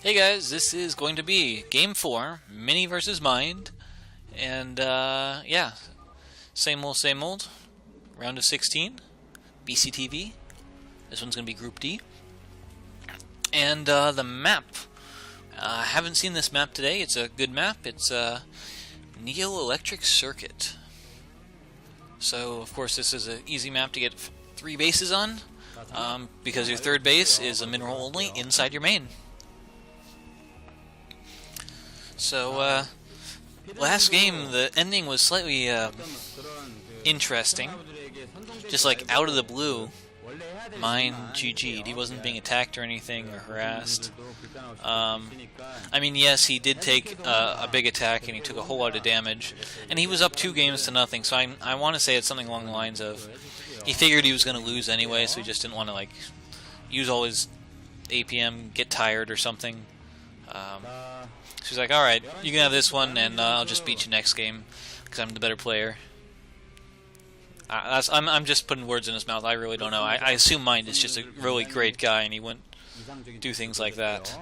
Hey guys, this is going to be Game 4, Mini versus Mind, and yeah, same old, round of 16, BCTV, this one's going to be Group D, and the map, haven't seen this map today, it's a good map, it's Neo Electric Circuit, so of course this is an easy map to get 3 bases on, because your third base is a mineral only inside your main. So, last game, the ending was slightly interesting. Just like out of the blue, Mine GG'd. He wasn't being attacked or anything or harassed. I mean, yes, he did take a big attack and he took a whole lot of damage. And he was up 2 games to nothing, so I want to say it's something along the lines of he figured he was going to lose anyway, so he just didn't want to like use all his APM, get tired or something. She's like, alright, you can have this one, and I'll just beat you next game, because I'm the better player. I'm just putting words in his mouth, I really don't know. I assume Mind is just a really great guy, and he wouldn't do things like that.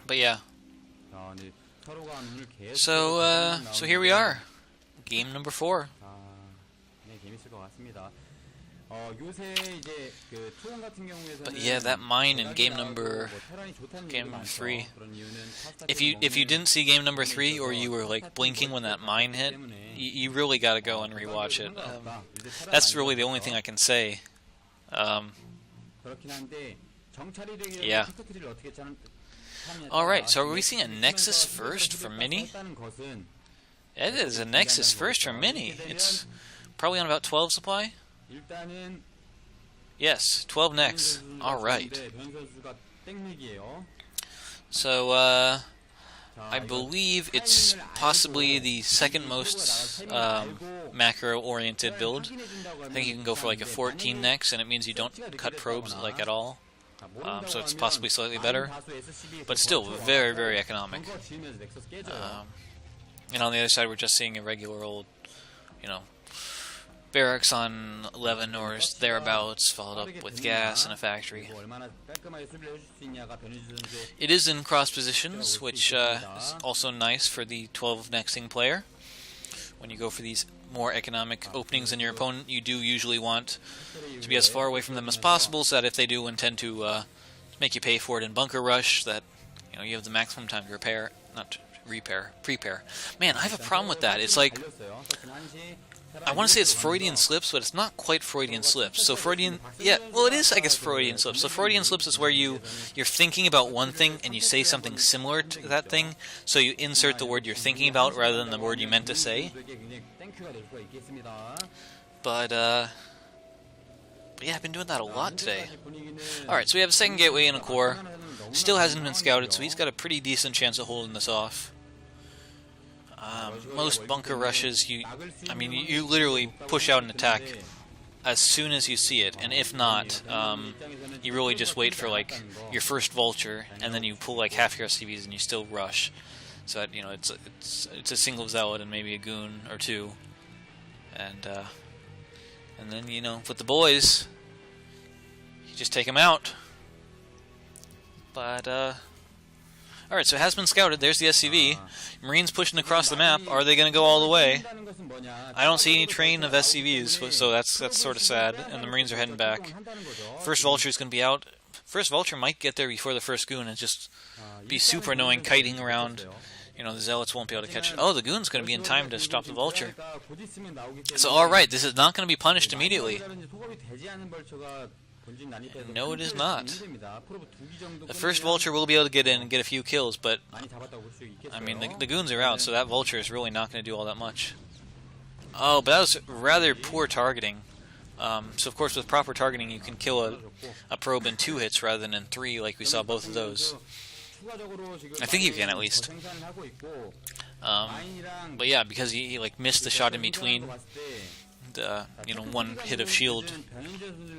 But yeah. So here we are. Game number 4. But yeah, that mine in game number 3. If you didn't see game number 3, or you were like blinking when that mine hit, you really got to go and rewatch it. That's really the only thing I can say. Yeah. Alright, so are we seeing a Nexus first for Mini? It is a Nexus first for Mini. It's probably on about 12 supply. Yes, 12 necks. Alright. So, I believe it's possibly the second most macro-oriented build. I think you can go for like a 14 necks, and it means you don't cut probes like at all. So it's possibly slightly better, but still very, very economic. And on the other side, we're just seeing a regular old, barracks on 11 or thereabouts, followed up with gas and a factory. It is in cross positions, which is also nice for the 12 nexting player. When you go for these more economic openings in your opponent, you do usually want to be as far away from them as possible, so that if they do intend to make you pay for it in bunker rush, that you have the maximum time to repair, not prepare. Man, I have a problem with that. It's like, I want to say it's Freudian slips, but it's not quite Freudian slips. So Freudian, yeah, well it is, I guess, Freudian slips. So Freudian slips is where you're thinking about one thing and you say something similar to that thing, so you insert the word you're thinking about rather than the word you meant to say. But yeah, I've been doing that a lot today. Alright, so we have a second gateway and a core. Still hasn't been scouted, so he's got a pretty decent chance of holding this off. Most bunker rushes, you literally push out an attack as soon as you see it, and if not, you really just wait for like your first vulture, and then you pull like half your SCVs and you still rush. So that it's a single zealot and maybe a goon or 2, and then with the boys, you just take them out. But alright, so it has been scouted. There's the SCV. Marines pushing across the map. Are they going to go all the way? I don't see any train of SCVs, so that's sort of sad. And the Marines are heading back. First Vulture is going to be out. First Vulture might get there before the first Goon and just be super annoying, kiting around. The Zealots won't be able to catch it. Oh, the Goon's going to be in time to stop the Vulture. So, alright, this is not going to be punished immediately. No, it is not. The first Vulture will be able to get in and get a few kills, but I mean, the Goons are out, so that Vulture is really not going to do all that much. Oh, but that was rather poor targeting. So of course with proper targeting you can kill a probe in 2 hits rather than in 3, like we saw both of those. I think you can, at least. But yeah, because he like missed the shot in between. One hit of shield,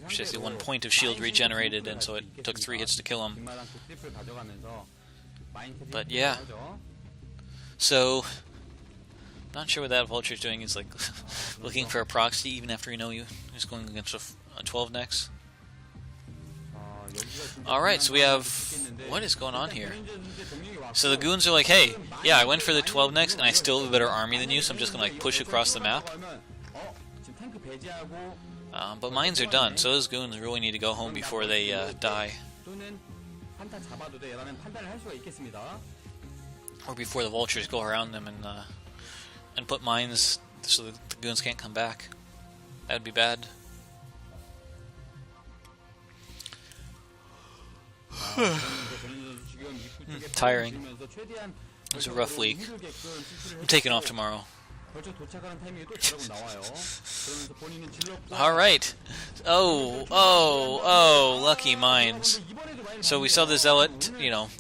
or should I say 1 point of shield regenerated, and so it took 3 hits to kill him. But yeah, so not sure what that Vulture's doing. He's like looking for a proxy even after he's going against a 12 next. Alright, so we have... What is going on here? So the goons are like, hey, yeah, I went for the 12 next, and I still have a better army than you, so I'm just going to like push across the map. But mines are done, so those goons really need to go home before they die. Or before the vultures go around them and put mines so the goons can't come back. That would be bad. Tiring. It was a rough week. I'm taking off tomorrow. Alright. Oh, lucky mines. So we saw the zealot,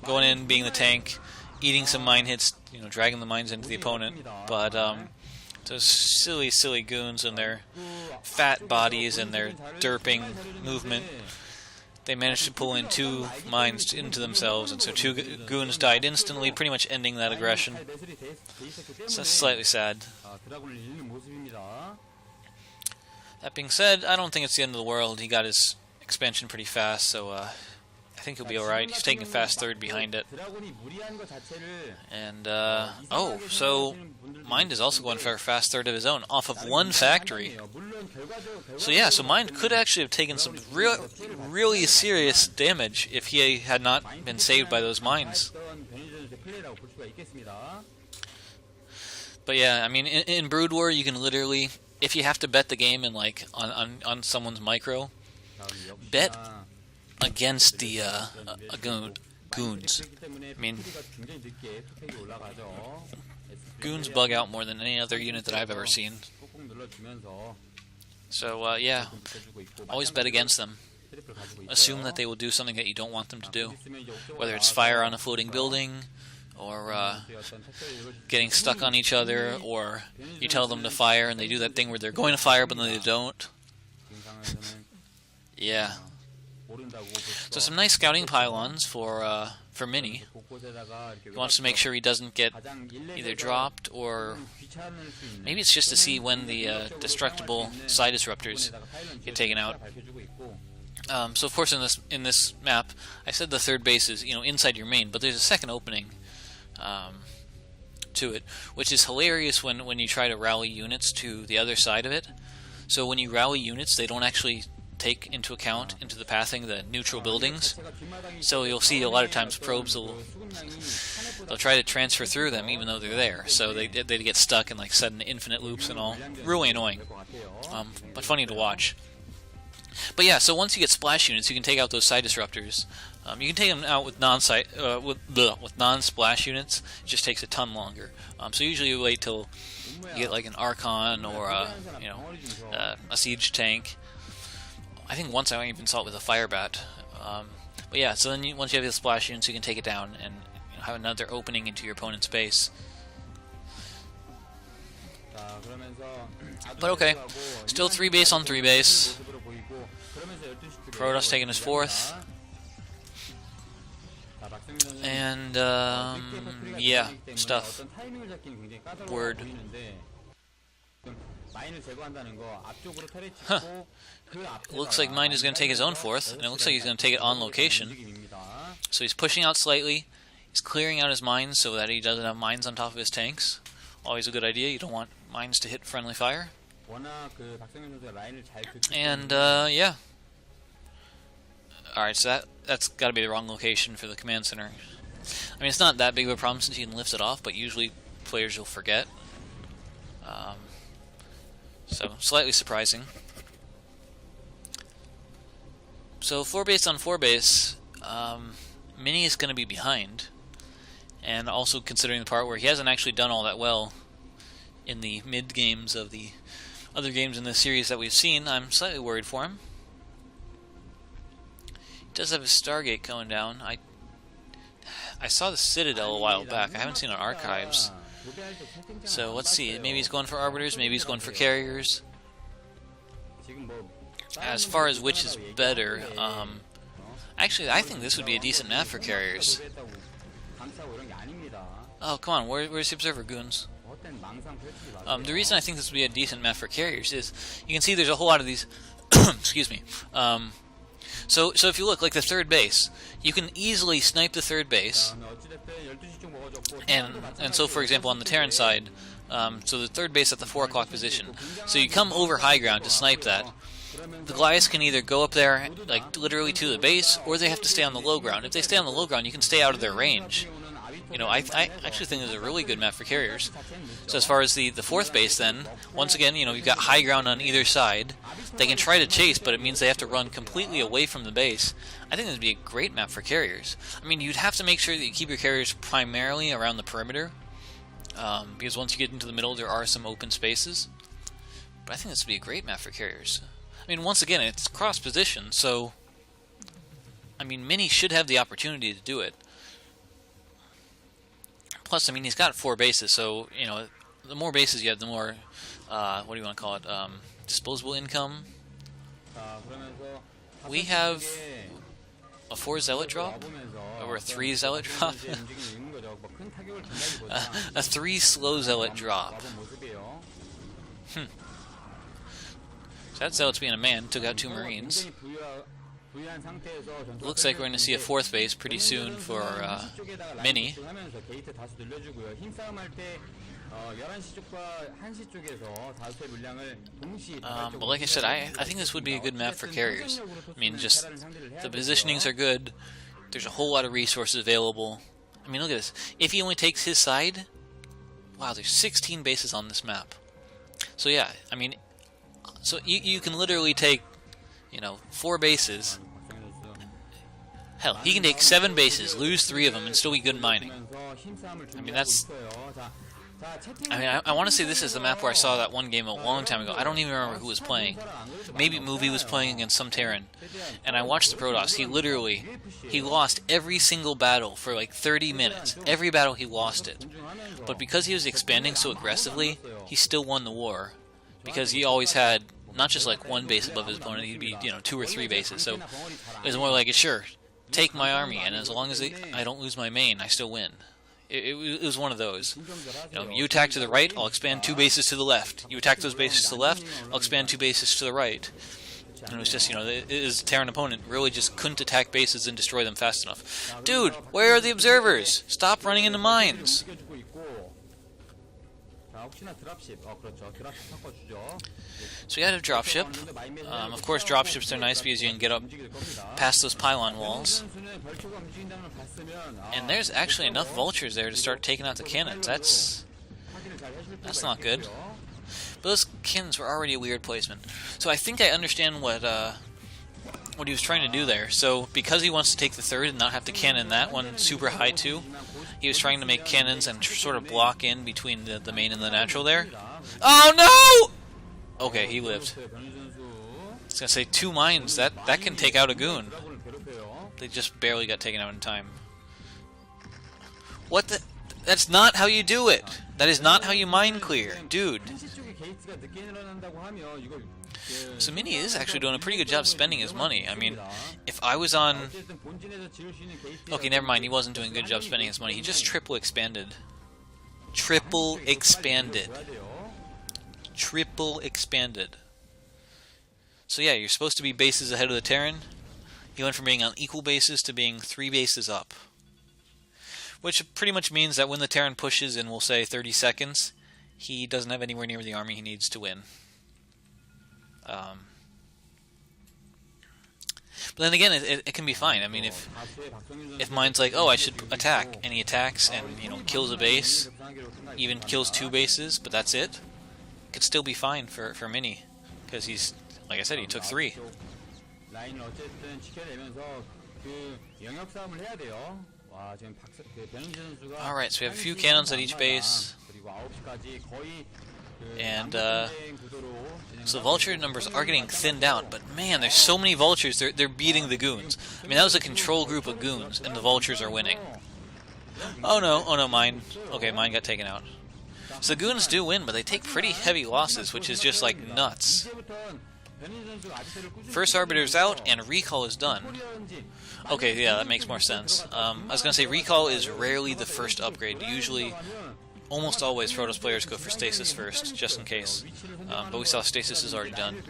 going in, being the tank, eating some mine hits, dragging the mines into the opponent. But those silly goons and their fat bodies and their derping movement, they managed to pull in 2 mines into themselves, and so 2 goons died instantly, pretty much ending that aggression. So that's slightly sad. That being said, I don't think it's the end of the world. He got his expansion pretty fast, so I think he'll be alright. He's taking a fast third behind it. And, so Mind is also going for a fast third of his own, off of 1 factory. So yeah, so Mind could actually have taken some really serious damage if he had not been saved by those mines. But yeah, I mean, in Brood War, you can literally, if you have to bet the game in like on someone's micro, bet against the goons. I mean, goons bug out more than any other unit that I've ever seen. So yeah, always bet against them. Assume that they will do something that you don't want them to do, whether it's fire on a floating building, or getting stuck on each other, or you tell them to fire and they do that thing where they're going to fire but then they don't. Yeah. So some nice scouting pylons for Mini. He wants to make sure he doesn't get either dropped, or maybe it's just to see when the destructible side disruptors get taken out. So of course in this map, I said the third base is inside your main, but there's a second opening to it, which is hilarious when you try to rally units to the other side of it. So when you rally units, they don't actually take into account into the pathing the neutral buildings. So you'll see a lot of times probes they'll try to transfer through them even though they're there. So they get stuck in like sudden infinite loops and all. Really annoying, but funny to watch. But yeah, so once you get splash units, you can take out those side disruptors. You can take them out with non-splash units. It just takes a ton longer. So usually you wait till you get like an Archon or a siege tank. I think once I even saw it with a fire bat. But yeah, so then once you have the splash units, you can take it down and have another opening into your opponent's base. But okay, still 3 base on 3 base. Protoss taking his 4th. And, yeah, stuff. Word. Huh. Looks like Mind is going to take his own 4th, and it looks like he's going to take it on location. So he's pushing out slightly. He's clearing out his mines so that he doesn't have mines on top of his tanks. Always a good idea. You don't want mines to hit friendly fire. And, yeah. Alright, so that's got to be the wrong location for the command center. I mean, it's not that big of a problem since you can lift it off, but usually players will forget. So, slightly surprising. So, 4 base on 4 base, Mini is going to be behind. And also considering the part where he hasn't actually done all that well in the mid-games of the other games in this series that we've seen, I'm slightly worried for him. He does have his Stargate going down. I saw the Citadel a while back. I haven't seen it on Archives. So let's see. Maybe he's going for Arbiters, maybe he's going for Carriers. As far as which is better, actually I think this would be a decent map for Carriers. Oh, come on, where's the Observer, goons? The reason I think this would be a decent map for Carriers is you can see there's a whole lot of these excuse me, So if you look, like the third base, you can easily snipe the third base, and so for example on the Terran side, so the third base at the 4 o'clock position, so you come over high ground to snipe that. The Goliaths can either go up there, like literally to the base, or they have to stay on the low ground. If they stay on the low ground, you can stay out of their range. You know, I actually think this is a really good map for carriers. So as far as the fourth base then, once again, you know, you've got high ground on either side. They can try to chase, but it means they have to run completely away from the base. I think this would be a great map for carriers. I mean, you'd have to make sure that you keep your carriers primarily around the perimeter, because once you get into the middle, there are some open spaces. But I think this would be a great map for carriers. I mean, once again, it's cross-position, so I mean, Mini should have the opportunity to do it. Plus, I mean, he's got 4 bases, so, you know, the more bases you have, the more, what do you want to call it, disposable income. We have a 4 Zealot drop, or a 3 Zealot drop, a 3 slow Zealot drop. So that Zealot's being a man, took out 2 Marines. Looks like we're going to see a 4th base pretty soon for Mini. But like I said, I think this would be a good map for carriers. I mean, just the positionings are good. There's a whole lot of resources available. I mean, look at this. If he only takes his side, wow, there's 16 bases on this map. So yeah, I mean, so you can literally take, you know, 4 bases. Hell, he can take 7 bases, lose 3 of them, and still be good mining. I mean, that's... I mean, I want to say this is the map where I saw that one game a long time ago. I don't even remember who was playing. Maybe Movie was playing against some Terran. And I watched the Protoss. He lost every single battle for like 30 minutes. Every battle he lost it. But because he was expanding so aggressively, he still won the war. Because he always had not just like 1 base above his opponent, he'd be, you know, 2 or 3 bases. So it was more like, sure, take my army, and as long as I don't lose my main, I still win. It was one of those. You know, you attack to the right, I'll expand 2 bases to the left. You attack those bases to the left, I'll expand 2 bases to the right. And it was just, you know, his Terran opponent really just couldn't attack bases and destroy them fast enough. Dude, where are the observers? Stop running into mines. So you got a dropship. Of course, dropships are nice because you can get up past those pylon walls. And there's actually enough vultures there to start taking out the cannons. That's not good. But those cannons were already a weird placement. So I think I understand what he was trying to do there. So because he wants to take the 3rd and not have to cannon that one super high too, he was trying to make cannons and sort of block in between the main and the natural there. Oh no! Okay, he lived. I was gonna say 2 mines, that can take out a goon. They just barely got taken out in time. What the? That's not how you do it! That is not how you mine clear, dude. So Mini is actually doing a pretty good job spending his money. I mean, if I was on... Okay, never mind, he wasn't doing a good job spending his money. He just triple expanded. Triple expanded. Triple expanded. So yeah, you're supposed to be bases ahead of the Terran. He went from being on equal bases to being 3 bases up. Which pretty much means that when the Terran pushes in, we'll say, 30 seconds, he doesn't have anywhere near the army he needs to win. But then again, it can be fine. I mean, if mine's like, oh, I should attack, and he attacks and, you know, kills a base, even kills 2 bases, but that's it, could still be fine for Mini, because he's, like I said, he took 3. Alright, so we have a few cannons at each base. And, so vulture numbers are getting thinned out, but man, there's so many vultures, they're beating the goons. I mean, that was a control group of goons, and the vultures are winning. Oh no, mine. Okay, mine got taken out. So the goons do win, but they take pretty heavy losses, which is just like nuts. First Arbiter's out, and recall is done. Okay, yeah, that makes more sense. I was going to say, recall is rarely the first upgrade. Usually, almost always, Protoss players go for stasis first, just in case. But we saw stasis is already done.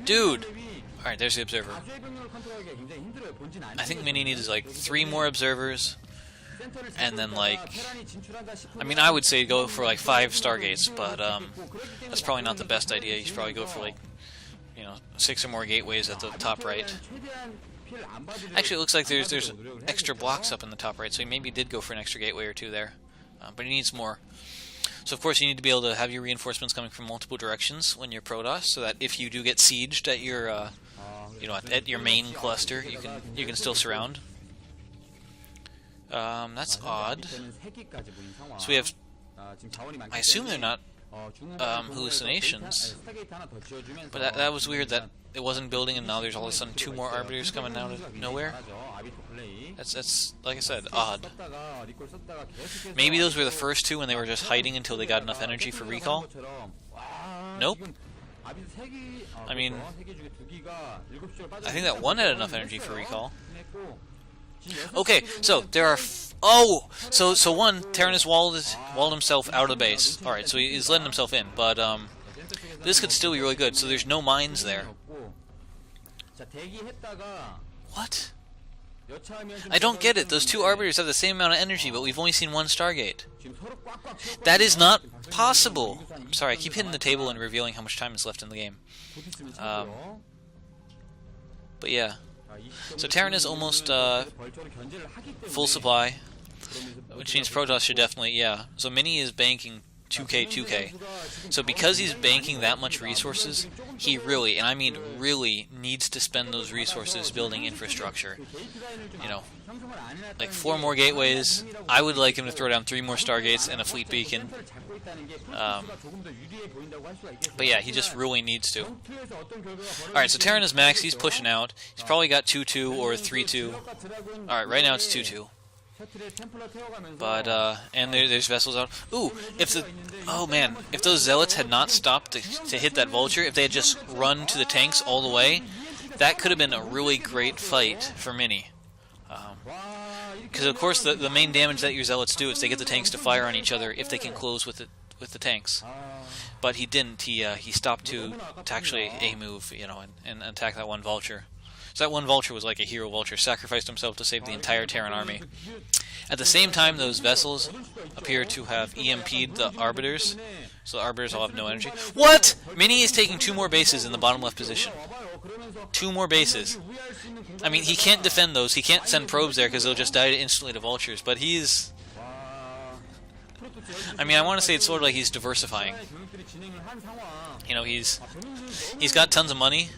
Dude! Alright, there's the observer. I think Mini needs like 3 more observers. And then like, I mean, I would say go for like 5 Stargates, but that's probably not the best idea. You should probably go for like, 6 or more gateways at the top right. Actually, it looks like there's extra blocks up in the top right, so he maybe did go for an extra gateway or 2 there. But he needs more. So of course you need to be able to have your reinforcements coming from multiple directions when you're Protoss, so that if you do get sieged at your, at your main cluster, you can still surround. That's odd. So we have, I assume they're not hallucinations, but that was weird that it wasn't building and now there's all of a sudden 2 more Arbiters coming out of nowhere. That's like I said, odd. Maybe those were the first 2 and they were just hiding until they got enough energy for recall? Nope. I mean, I think that 1 had enough energy for recall. Okay, so there are so one, Terran has walled himself out of the base. Alright, so he's letting himself in, but this could still be really good, so there's no mines there. What? I don't get it. Those 2 Arbiters have the same amount of energy, but we've only seen 1 Stargate. That is not possible. I'm sorry, I keep hitting the table and revealing how much time is left in the game. But yeah. So Terran is almost full supply, which means Protoss should definitely, yeah. So Mini is banking 2k. So because he's banking that much resources, he really, and I mean really, needs to spend those resources building infrastructure. Like 4 more gateways. I would like him to throw down 3 more Stargates and a fleet beacon. But yeah, he just really needs to. Alright, so Terran is max, he's pushing out. He's probably got 2-2 or 3-2. Alright, right now it's 2-2. But, and there's vessels out. Ooh, oh man, if those Zealots had not stopped to hit that Vulture, if they had just run to the tanks all the way, that could have been a really great fight for Mini. Because of course the main damage that your Zealots do is they get the tanks to fire on each other if they can close with the tanks. But he didn't. He stopped to actually A move, and attack that 1 Vulture. So that 1 Vulture was like a hero Vulture, sacrificed himself to save the entire Terran army. At the same time, those vessels appear to have EMP'd the Arbiters, so the Arbiters all have no energy. What?! Mini is taking 2 more bases in the bottom left position. 2 more bases. I mean, he can't defend those, he can't send probes there because they'll just die instantly to Vultures, but he's... I mean, I want to say it's sort of like he's diversifying. He's got tons of money,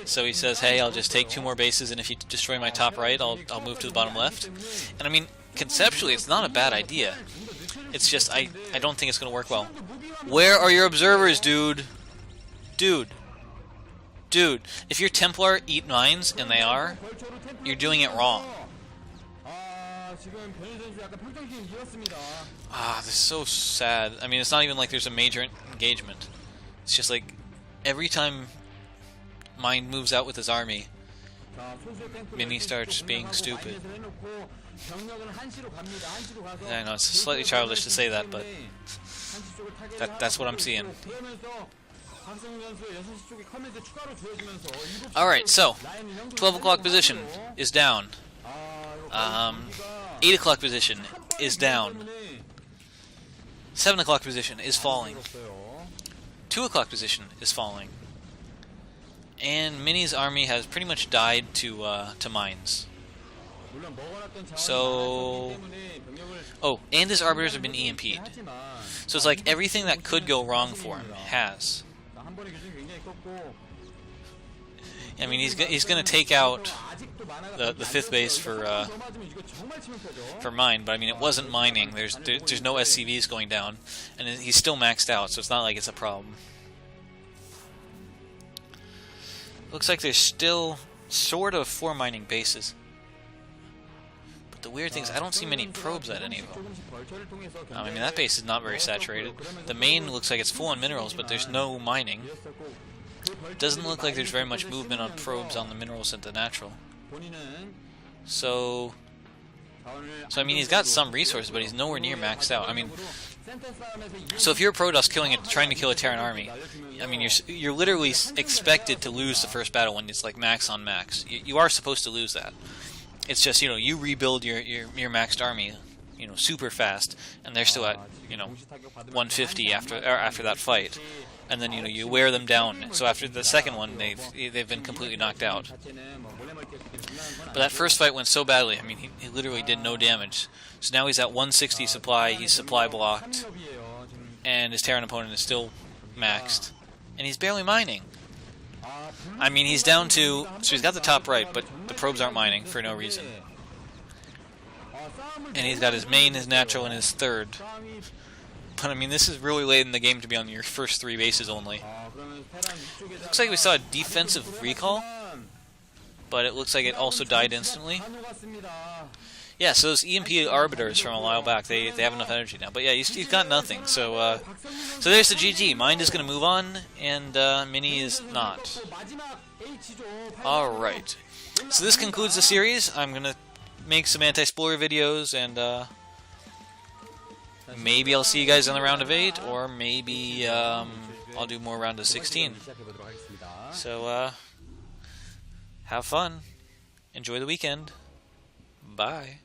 so he says, hey, I'll just take 2 more bases, and if you destroy my top right, I'll move to the bottom left. And I mean, conceptually, it's not a bad idea. It's just, I don't think it's going to work well. Where are your observers, dude? Dude, if your Templar eat mines, and they are, you're doing it wrong. This is so sad. I mean, it's not even like there's a major engagement. It's just like, every time Mind moves out with his army, Mini starts being stupid. I know, it's slightly childish to say that, but that's what I'm seeing. Alright, so 12 o'clock position is down. 8 o'clock position is down. 7 o'clock position is falling. 2 o'clock position is falling. And Mini's army has pretty much died to mines. So... Oh, and his Arbiters have been EMP'd. So it's like everything that could go wrong for him has. I mean, he's going to take out the 5th base for mine, but I mean, it wasn't mining. There's no SCVs going down, and he's still maxed out, so it's not like it's a problem. Looks like there's still sort of 4 mining bases. But the weird thing is I don't see many probes at any of them. I mean, that base is not very saturated. The main looks like it's full on minerals, but there's no mining. It doesn't look like there's very much movement on probes on the minerals at the natural. So I mean, he's got some resources, but he's nowhere near maxed out. I mean, So if you're a Protoss trying to kill a Terran army, I mean, you're literally expected to lose the first battle when it's like max on max. You are supposed to lose that. It's just, you rebuild your maxed army, super fast, and they're still at 150 after that fight, and then you wear them down. So after the second one, they've been completely knocked out. But that first fight went so badly. I mean, he literally did no damage. So now he's at 160 supply. He's supply blocked, and his Terran opponent is still maxed, and he's barely mining. I mean, he's down to, so he's got the top right, but the probes aren't mining for no reason. And he's got his main, his natural, and his third. But I mean, this is really late in the game to be on your first 3 bases only. Looks like we saw a defensive recall, but it looks like it also died instantly. Yeah, so those EMP Arbiters from a while back, they have enough energy now. But yeah, he's got nothing. So there's the GG. Mind is going to move on, and Mini is not. Alright. So this concludes the series. I'm going to make some anti-spoiler videos, and maybe I'll see you guys on the round of 8, or maybe I'll do more round of 16. So have fun. Enjoy the weekend. Bye.